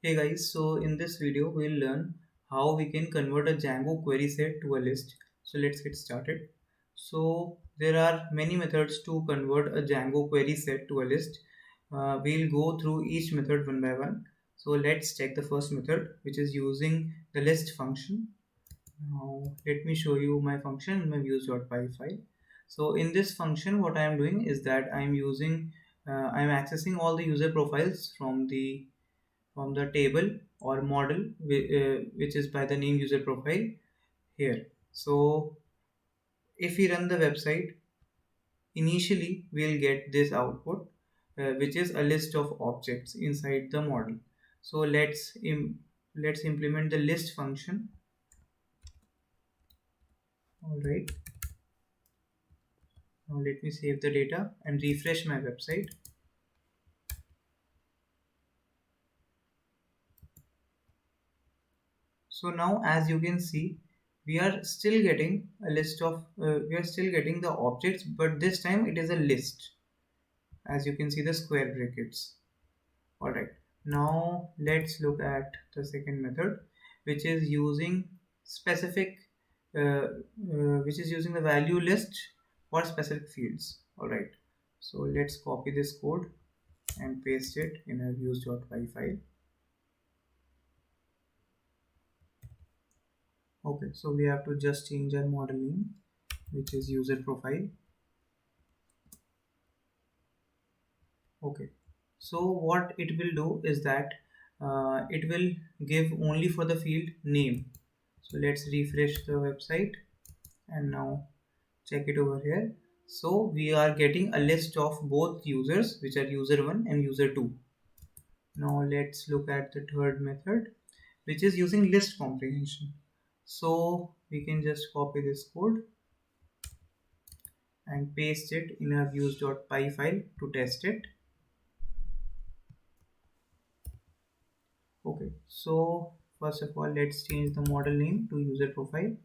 Hey guys, so in this video we'll learn how we can convert a Django query set to a list. So let's get started. So there are many methods to convert a Django query set to a list. We'll go through each method one by one. So let's check the first method, which is using the list function. Now let me show you my function in my views.py file. So in this function what I am doing is that I'm accessing all the user profiles from the table or model which is by the name user profile here. So if we run the website, initially we'll get this output which is a list of objects inside the model. So let's implement the list function. All right, now let me save the data and refresh my website. So now as you can see, we are still getting the objects, but this time it is a list. As you can see the square brackets. All right, now let's look at the second method, which is using specific which is using the value list for specific fields. All right, so let's copy this code and paste it in a views.py file. Okay, so we have to just change our model name, which is user profile. Okay, so what it will do is that it will give only for the field name. So let's refresh the website and now check it over here. So we are getting a list of both users, which are user1 and user2. Now let's look at the third method, which is using list comprehension. So we can just copy this code and paste it in our views.py file to test it. Okay, so first of all, let's change the model name to user profile.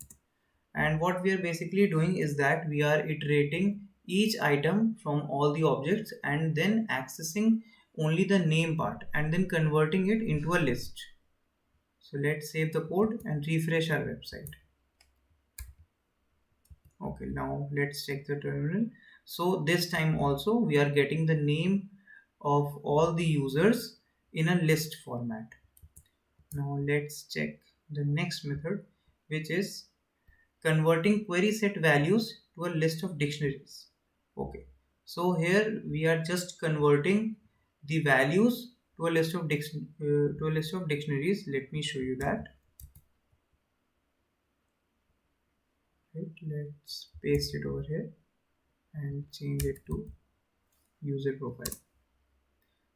And what we are basically doing is that we are iterating each item from all the objects and then accessing only the name part and then converting it into a list. So let's save the code and refresh our website. Okay, now let's check the terminal. So this time also we are getting the name of all the users in a list format. Now let's check the next method, which is converting query set values to a list of dictionaries. Okay, so here we are just converting the values to a list of dictionaries. Let me show you that. Right, let's paste it over here and change it to user profile.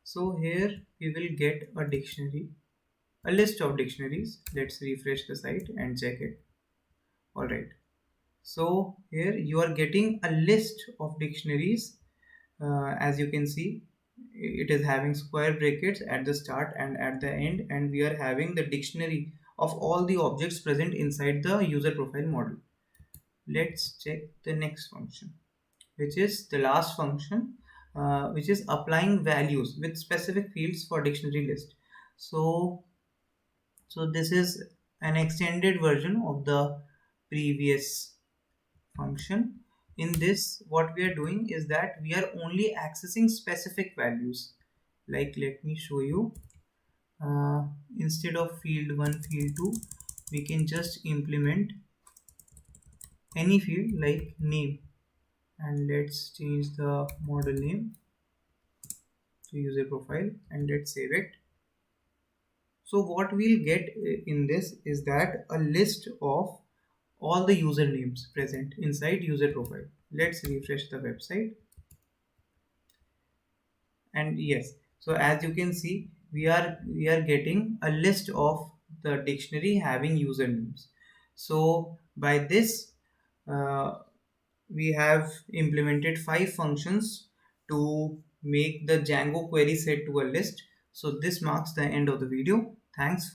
So here we will get a dictionary, a list of dictionaries. Let's refresh the site and check it. All right, so here you are getting a list of dictionaries. As you can see, it is having square brackets at the start and at the end, and we are having the dictionary of all the objects present inside the user profile model. Let's check the next function, which is the last function, which is applying values with specific fields for dictionary list. So this is an extended version of the previous function. In this, what we are doing is that we are only accessing specific values. Like, let me show you. Instead of field 1, field 2, we can just implement any field like name, and let's change the model name to user profile and let's save it. So what we'll get in this is that a list of all the usernames present inside user profile. Let's refresh the website. And yes, so as you can see, we are getting a list of the dictionary having usernames. So by this, uh, we have implemented 5 functions to make the Django query set to a list. So this marks the end of the video. Thanks